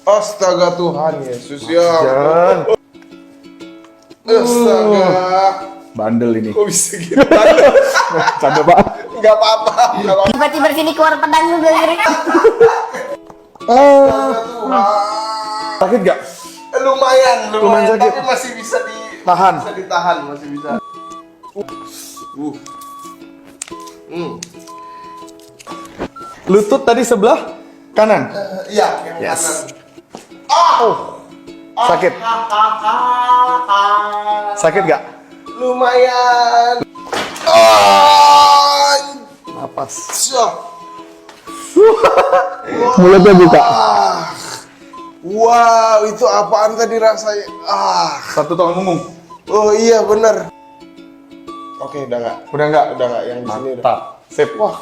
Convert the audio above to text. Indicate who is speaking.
Speaker 1: Astaga Tuhan Yesus ya.
Speaker 2: Jangan.
Speaker 1: Astaga.
Speaker 2: Bandel ini.
Speaker 1: Kok bisa gitu? Bandel.
Speaker 2: Canda Pak.
Speaker 1: Enggak apa-apa.
Speaker 3: Tiba-tiba sini keluar pedang juga ngeri.
Speaker 2: Sakit gak?
Speaker 1: Lumayan
Speaker 2: sakit.
Speaker 1: tapi masih bisa
Speaker 2: Tahan.
Speaker 1: Bisa ditahan, masih bisa.
Speaker 2: Lutut tadi sebelah kanan.
Speaker 1: Iya, yang
Speaker 2: Yes.
Speaker 1: kanan.
Speaker 2: Sakit. Sakit gak?
Speaker 1: Lumayan.
Speaker 2: Napas.
Speaker 1: Syok.
Speaker 2: Mulutnya buka.
Speaker 1: Wow, itu apaan tadi rasanya?
Speaker 2: Satu tolong punggung.
Speaker 1: Oh iya bener. Oke, udah nggak?
Speaker 2: Udah enggak?
Speaker 1: Udah nggak yang di sini udah.
Speaker 2: Mantap. Sip.
Speaker 1: Wah,